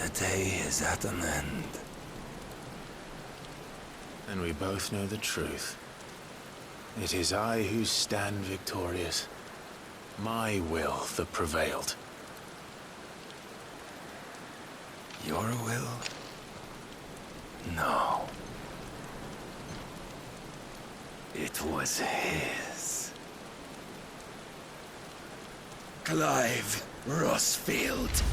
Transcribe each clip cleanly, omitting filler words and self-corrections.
The day is at an end. And we both know the truth. It is I who stand victorious. My will that prevailed. Your will? No. It was his. Clive Rossfield.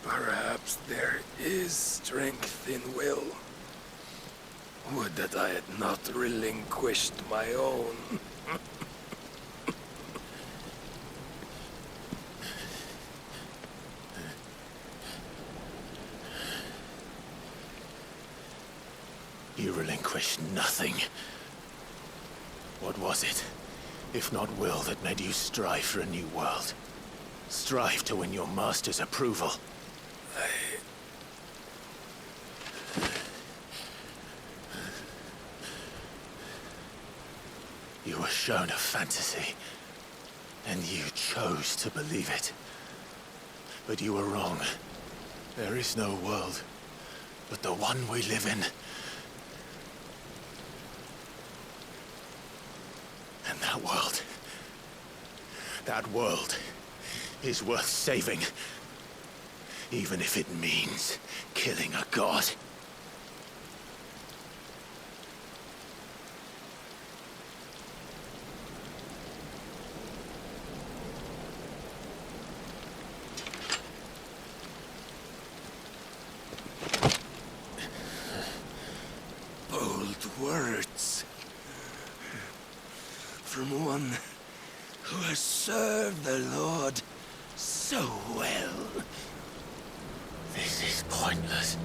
Perhaps there is strength in will. Would that I had not relinquished my own. You relinquished nothing. What was it, if not will, that made you strive for a new world? Strive to win your master's approval? You were shown a fantasy, and you chose to believe it. But you were wrong. There is no world, but the one we live in. And that world is worth saving, even if it means killing a god. Bold words. From one who has served the Lord so well. This is pointless.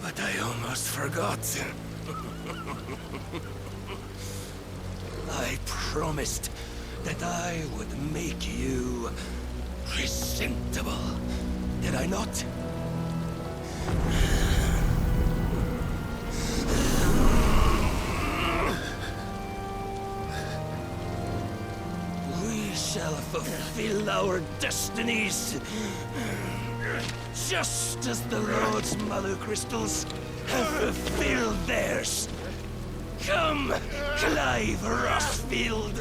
But I almost forgot. I promised that I would make you presentable. Did I not? We shall fulfill our destinies, just as the Lord's Mother Crystals have fulfilled theirs. Come, Clive Rossfield.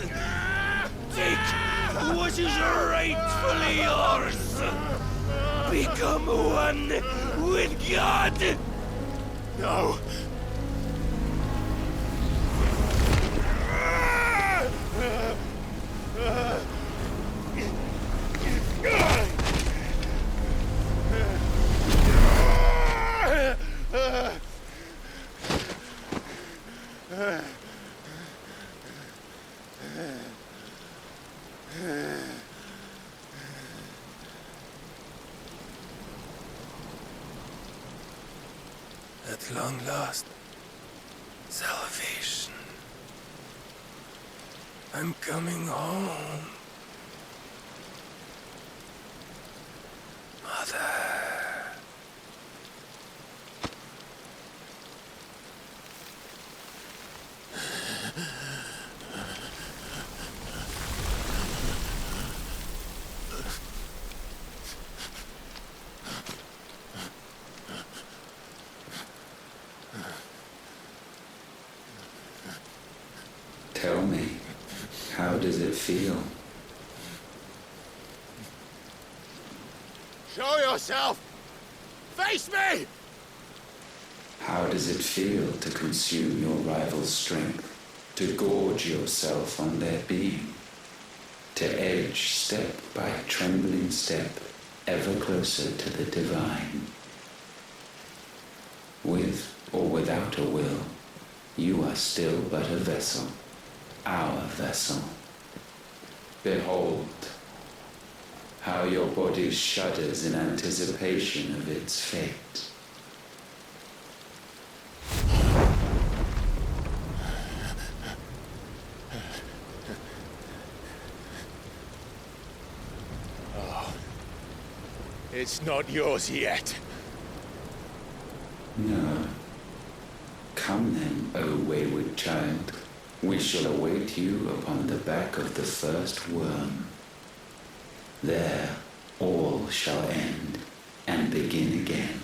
Take what is rightfully yours. Become one with God. No! At long last, salvation. I'm coming home. it feel? Show yourself! Face me! How does it feel to consume your rival's strength? To gorge yourself on their being? To edge step by trembling step ever closer to the divine? With or without a will, you are still but a vessel, our vessel. Behold, how your body shudders in anticipation of its fate. It's not yours yet. No. Come then, O wayward child. We shall await you upon the back of the first worm. There, all shall end and begin again.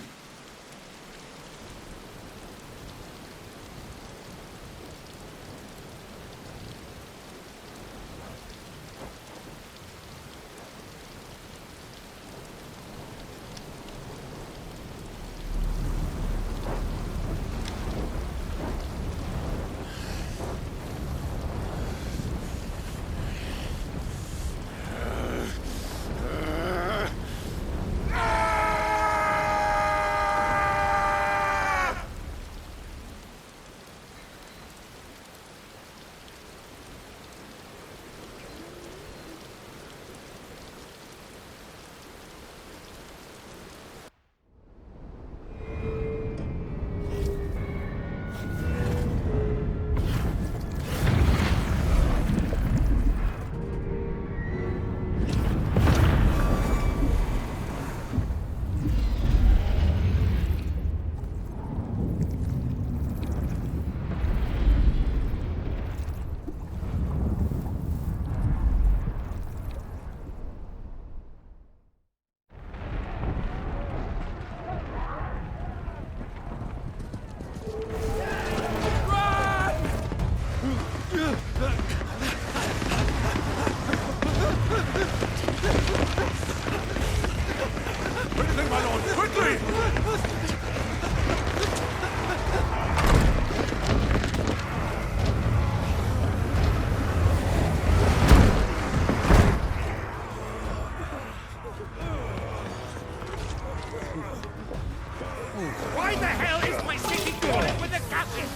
Why the hell is my city calling with the captain?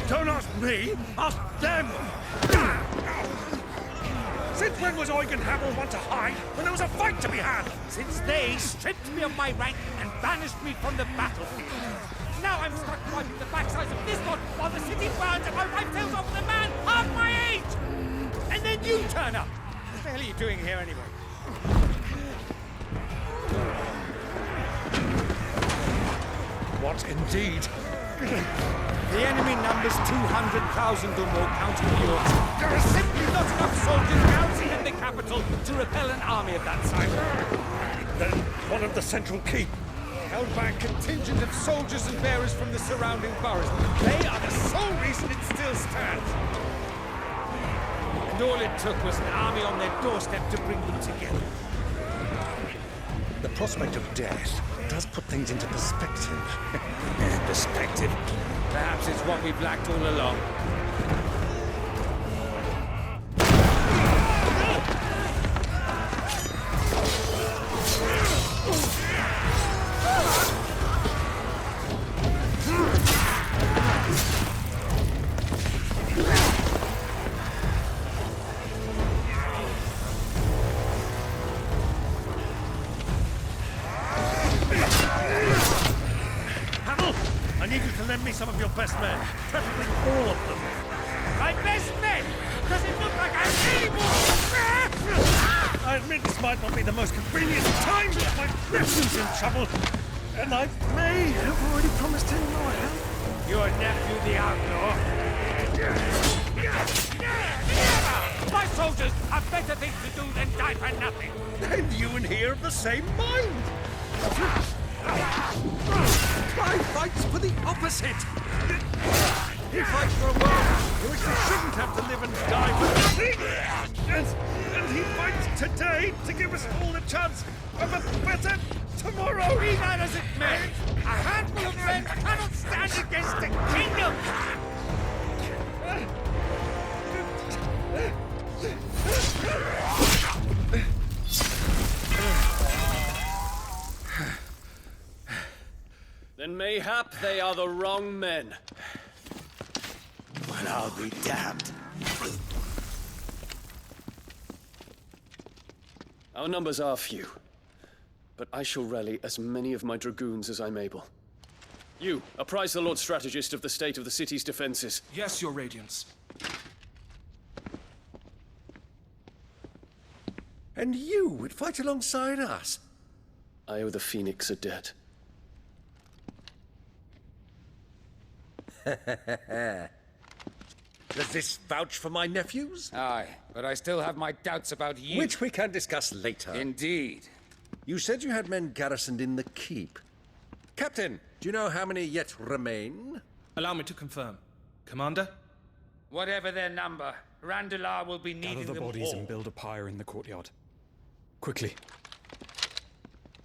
Don't ask me, ask them! Since when was Eugen Hamel one to hide when there was a fight to be had? Since they stripped me of my rank and banished me from the battlefield. Now I'm stuck wiping the backsides of this lot while the city burns and my wife tells off with a man half my age! And then you turn up! What the hell are you doing here anyway? What indeed? The enemy numbers 200,000 or more, counting yours. There are simply not enough soldiers garrisoned in the capital to repel an army of that size. Then one of the central keep. Held by a contingent of soldiers and bearers from the surrounding boroughs. They are the sole reason it still stands. And all it took was an army on their doorstep to bring them together. The prospect of death does put things into perspective. Perspective. Perhaps it's what we've lacked all along. Lend me some of your best men, preferably all of them. My best men? Does it look like I'm able? I admit this might not be the most convenient time, but my nephew's in trouble, and I may have already promised him my help. Your nephew, the outlaw? My soldiers have better things to do than die for nothing. And you and he are of the same mind. I fights for the opposite. He fights for a world in which we shouldn't have to live and die for nothing. And he fights today to give us all a chance of a better tomorrow. Be that as it may, a handful of men cannot stand against a kingdom! Then mayhap they are the wrong men. Well, I'll be damned. Our numbers are few, but I shall rally as many of my dragoons as I'm able. You, apprise the Lord Strategist of the state of the city's defenses. Yes, Your Radiance. And you would fight alongside us? I owe the Phoenix a debt. Does this vouch for my nephews? Aye, but I still have my doubts about you. Which we can discuss later. Indeed. You said you had men garrisoned in the keep. Captain, do you know how many yet remain? Allow me to confirm. Commander? Whatever their number, Randalar will be needing Gather the them bodies all. and build a pyre in the courtyard. Quickly,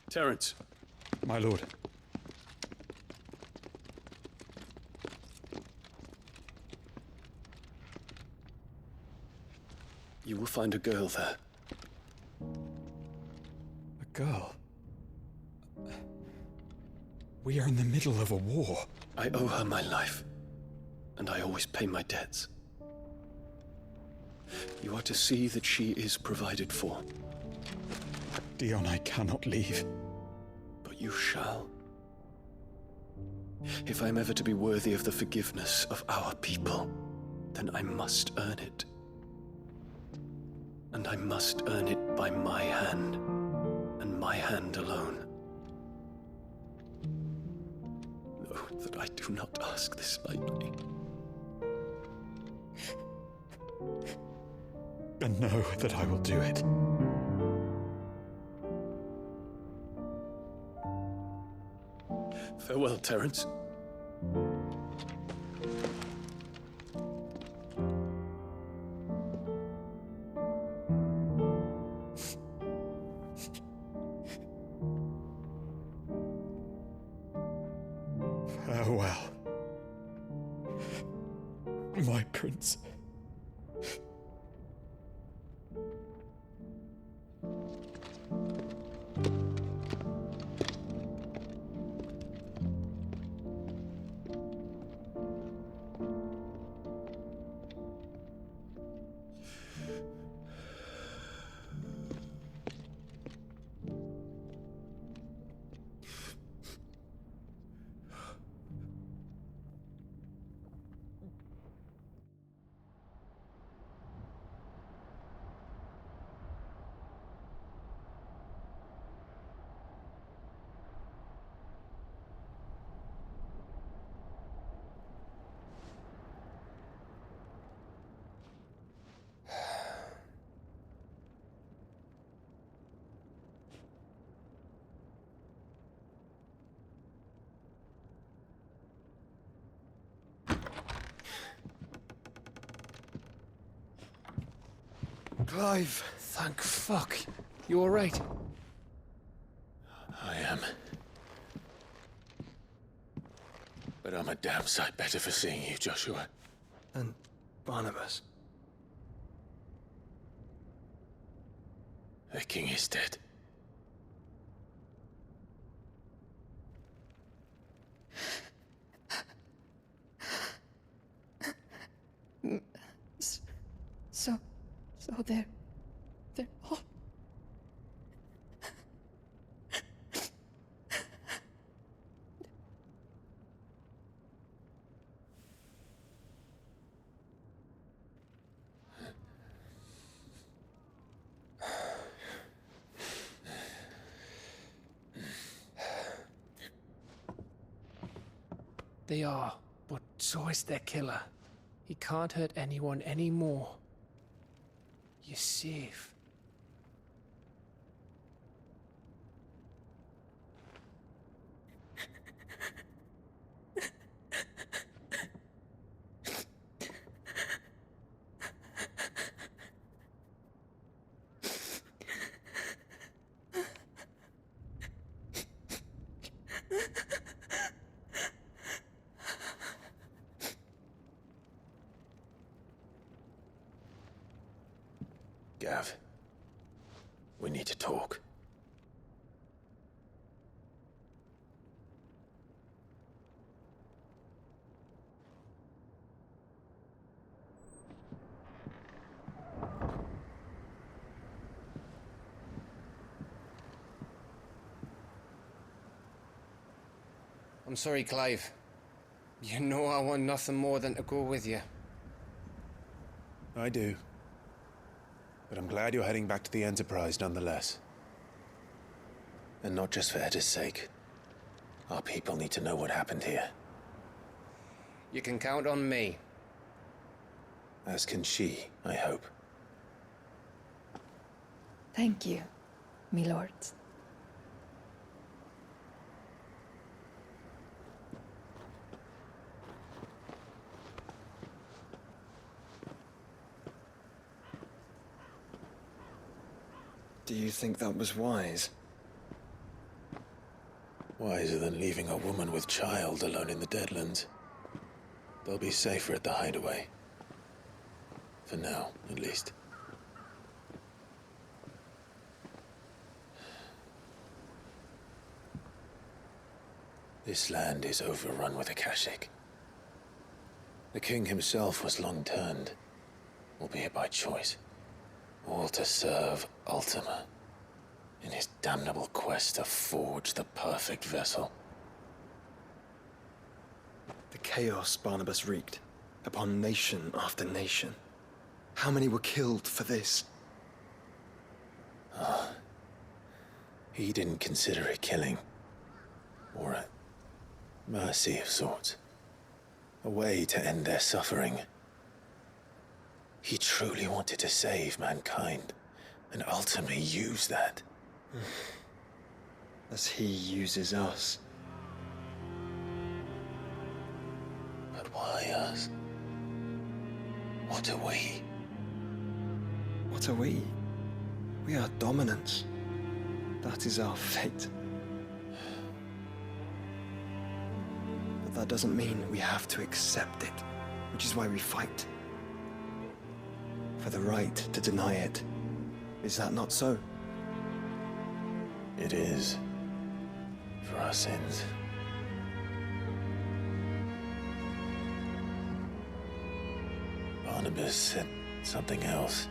Terence, my lord. you will find a girl there. A girl. We are in the middle of a war. I owe her my life, and I always pay my debts. You are to see that she is provided for, Dion, I cannot leave. but you shall. If I am ever to be worthy of the forgiveness of our people, then I must earn it. And I must earn it by my hand, and my hand alone. Know that I do not ask this lightly. And know that I will do it. Farewell, Terence. Farewell, my prince. Clive, thank fuck. You alright? I am. But I'm a damn sight better for seeing you, Joshua. And Barnabas. The king is dead. So they're all... They are, but so is their killer. He can't hurt anyone anymore. You're safe. Gav. We need to talk. I'm sorry, Clive. You know I want nothing more than to go with you. I do. But I'm glad you're heading back to the Enterprise nonetheless. And not just for Etta's sake. Our people need to know what happened here. You can count on me. As can she, I hope. Thank you, me lords. Do you think that was wise? Wiser than leaving a woman with child alone in the Deadlands. They'll be safer at the hideaway. For now, at least. This land is overrun with Akashic. The king himself was long turned, albeit by choice. All to serve Ultima, in his damnable quest to forge the perfect vessel. The chaos Barnabas wreaked upon nation after nation. How many were killed for this? He didn't consider it killing, or a mercy of sorts. A way to end their suffering. He truly wanted to save mankind, and ultimately use that. As he uses us. But why us? What are we? What are we? We are dominance. That is our fate. But that doesn't mean we have to accept it, which is why we fight. For the right to deny it. Is that not so? It is. For our sins. Barnabas said something else.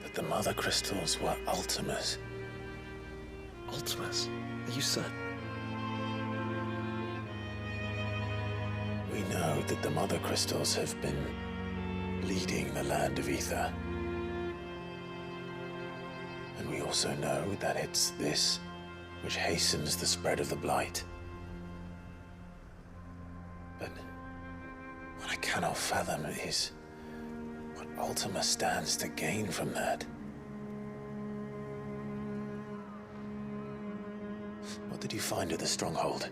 That the Mother Crystals were Ultimas. Ultimas? Are you certain? We know that the Mother Crystals have been leading the land of Ether. And we also know that it's this which hastens the spread of the Blight. But what I cannot fathom is what Ultima stands to gain from that. What did you find at the Stronghold?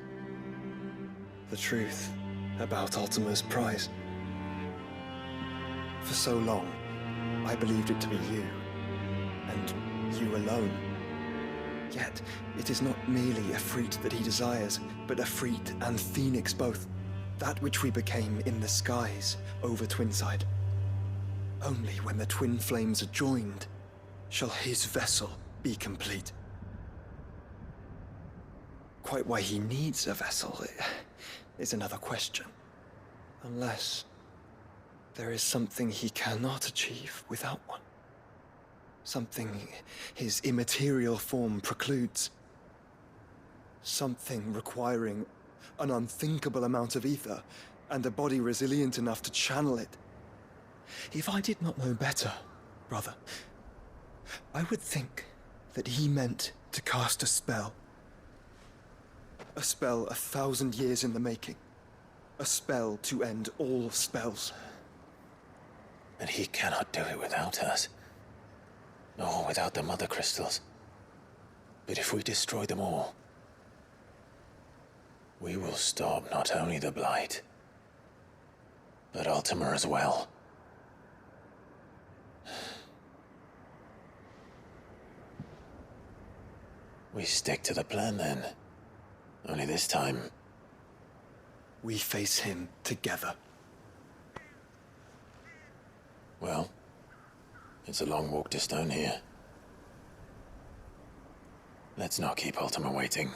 The truth about Ultima's prize. For so long, I believed it to be you, and you alone. Yet, it is not merely a freat that he desires, but a freat and phoenix both. That which we became in the skies over Twinside. Only when the twin flames are joined, shall his vessel be complete. Quite why he needs a vessel is another question. Unless there is something he cannot achieve without one. Something his immaterial form precludes. Something requiring an unthinkable amount of ether and a body resilient enough to channel it. If I did not know better, brother, I would think that he meant to cast a spell. A spell 1,000 years in the making. A spell to end all spells. And he cannot do it without us. Nor without the Mother Crystals. But if we destroy them all, we will stop not only the Blight, but Ultima as well. We stick to the plan then. Only this time, we face him together. Well, It's a long walk to Stone here. Let's not keep Ultima waiting.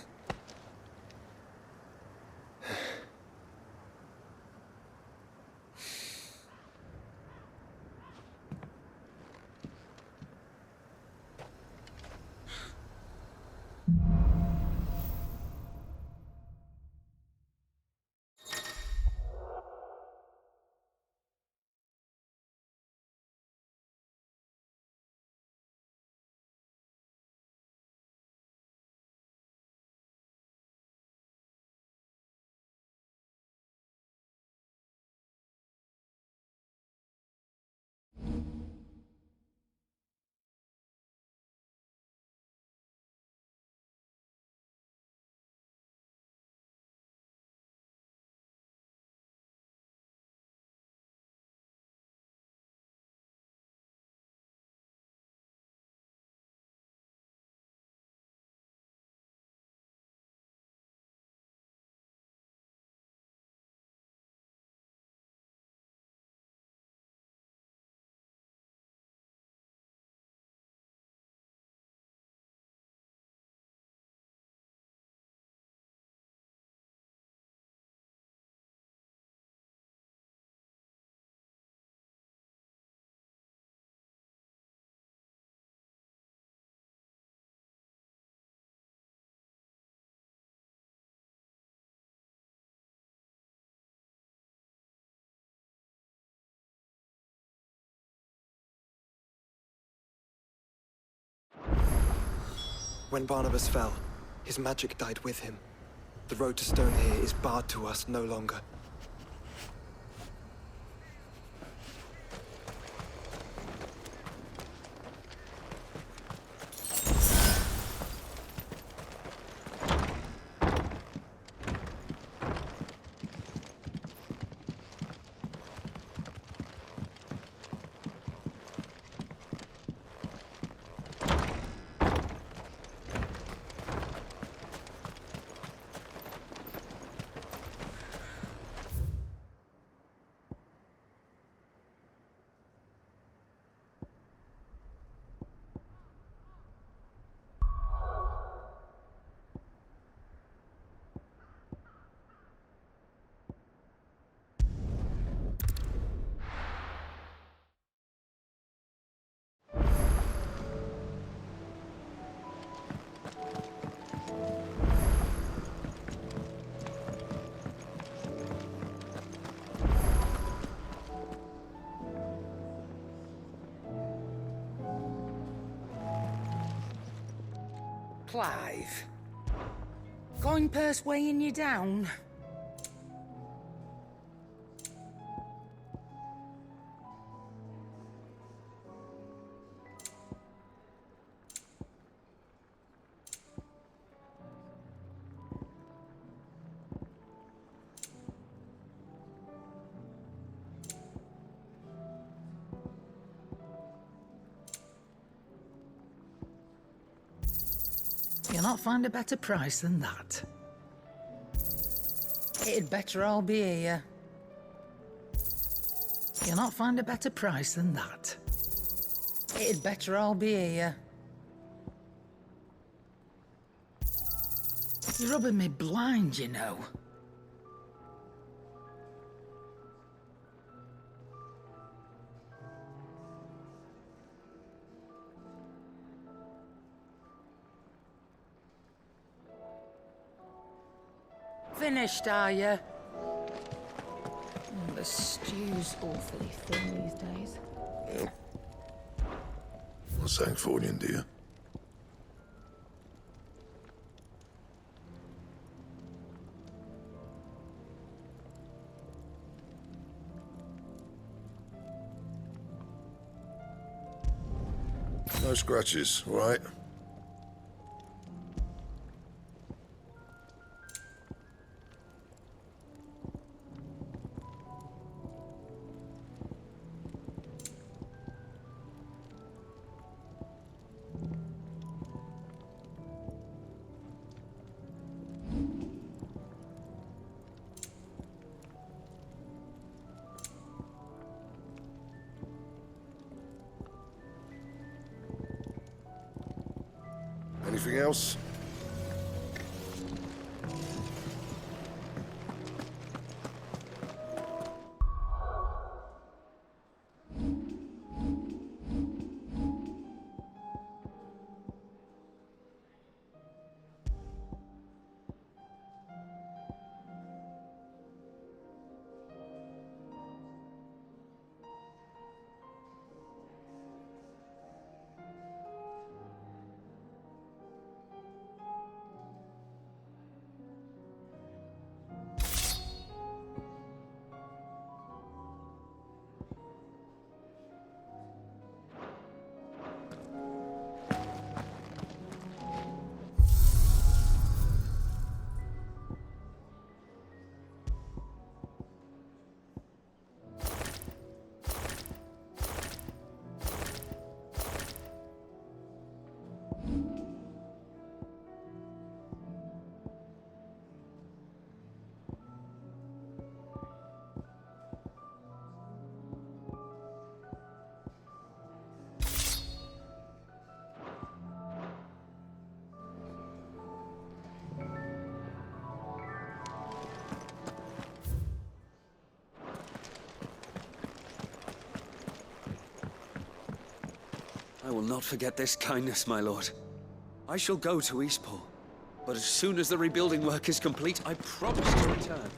When Barnabas fell, his magic died with him. The road to Stone here is barred to us no longer. Clive. Coin purse weighing you down? You'll not find a better price than that. It'd better all be here. You'll not find a better price than that. It'd better all be here. You're rubbing me blind, you know. Finished, are you? The stew's awfully thin these days. Yeah. What's Sancfordian, dear? No scratches, all right? Anything else? I will not forget this kindness, my lord. I shall go to Eastport, but as soon as the rebuilding work is complete, I promise to return.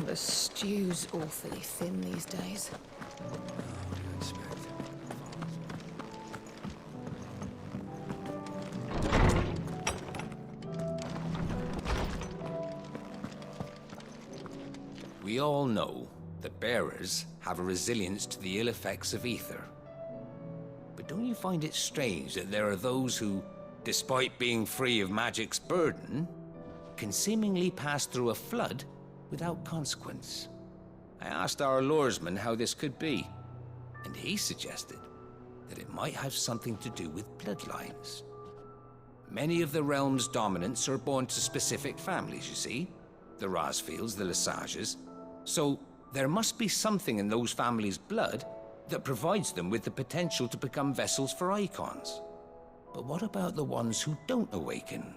The stew's awfully thin these days. We all know that bearers have a resilience to the ill effects of ether. But don't you find it strange that there are those who, despite being free of magic's burden, can seemingly pass through a flood without consequence? I asked our luresman how this could be, and he suggested that it might have something to do with bloodlines. Many of the realm's dominants are born to specific families, you see. The Rasfields, the Lesages. So there must be something in those families' blood that provides them with the potential to become vessels for icons. But what about the ones who don't awaken?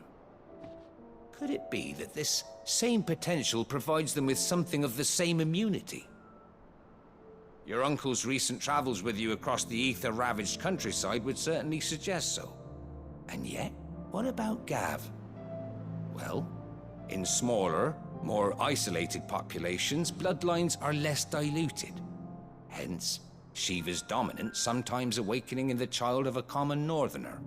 Could it be that this same potential provides them with something of the same immunity? Your uncle's recent travels with you across the ether-ravaged countryside would certainly suggest so. And yet, what about Gav? Well, in smaller, more isolated populations, bloodlines are less diluted. Hence, Shiva's dominance sometimes awakening in the child of a common northerner.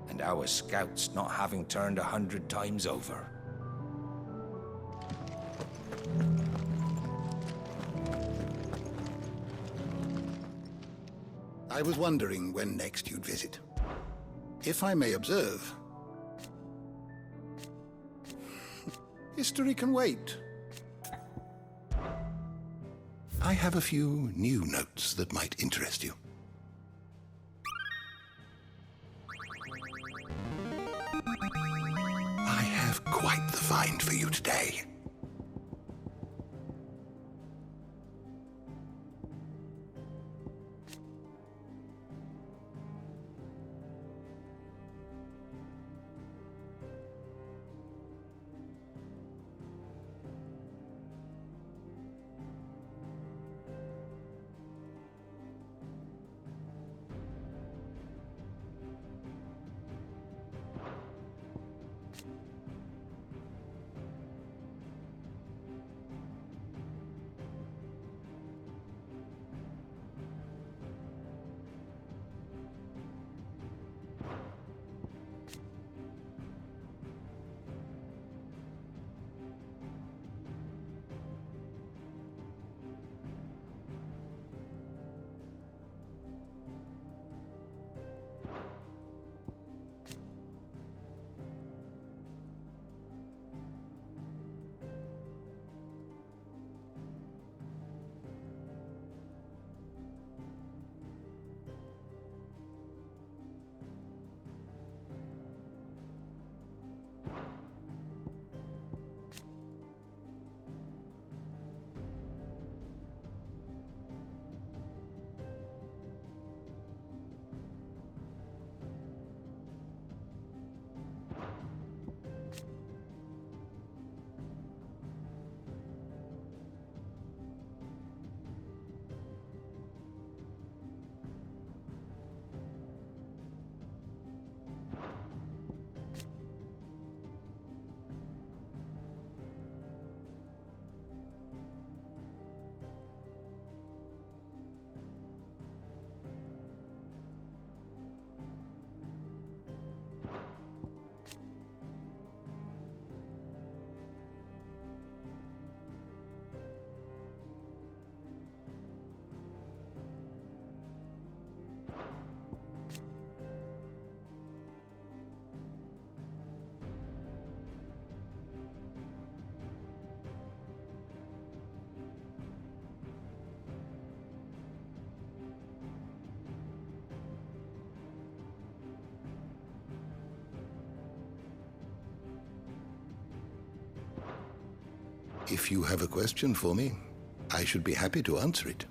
And our scouts not having turned 100 times over. I was wondering when next you'd visit. If I may observe, history can wait. I have a few new notes that might interest you. I have quite the find for you today. If you have a question for me, I should be happy to answer it.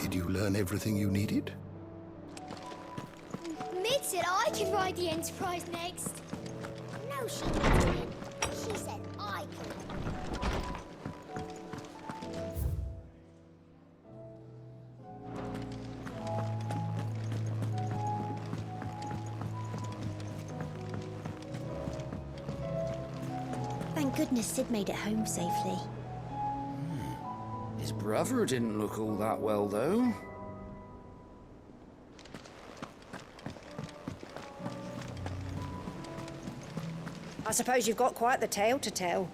Did you learn everything you needed? Mid said I could ride the Enterprise next. No, she didn't. She said I could. Thank goodness Sid made it home safely. His brother didn't look all that well, though. I suppose you've got quite the tale to tell.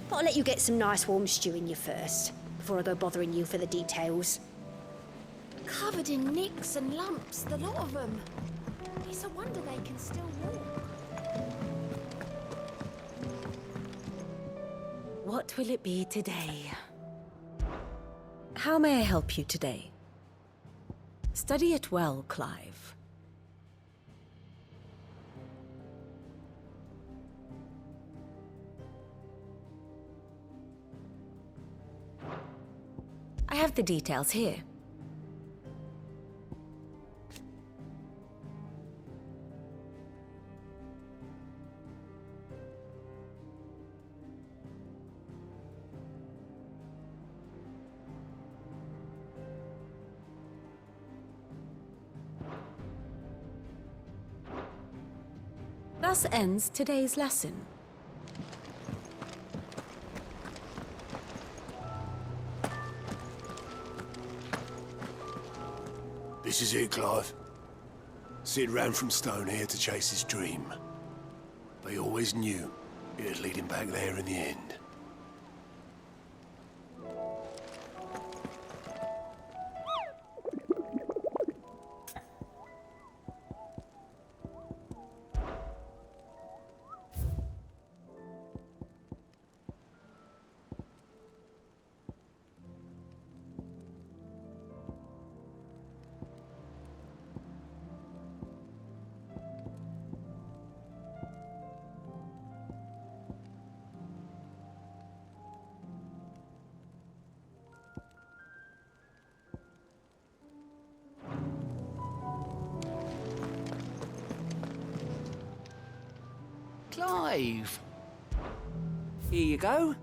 But I'll let you get some nice warm stew in you first, before I go bothering you for the details. Covered in nicks and lumps, the lot of them. It's a wonder they can still walk. What will it be today? How may I help you today? Study it well, Clive. I have the details here. Thus ends today's lesson. This is it, Clive. Sid ran from Stone here to chase his dream. But he always knew it'd lead him back there in the end. Clive! Here you go.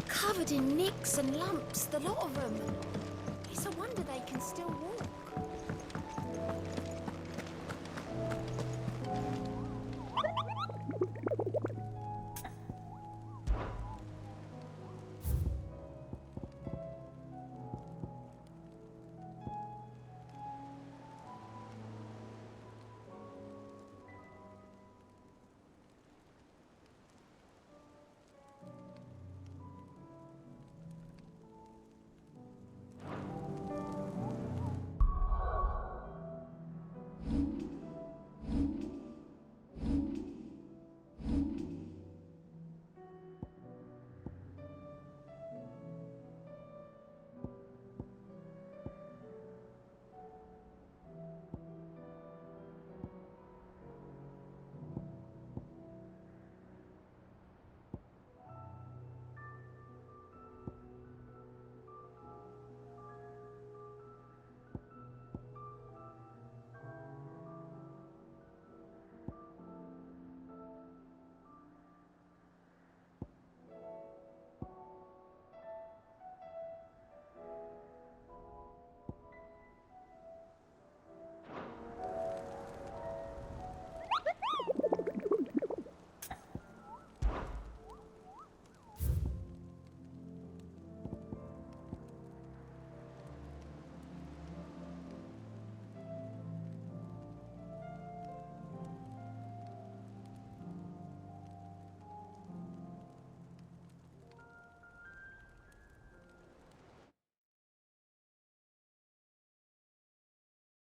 Covered in nicks and lumps, the lot of them. It's a wonder they can still walk.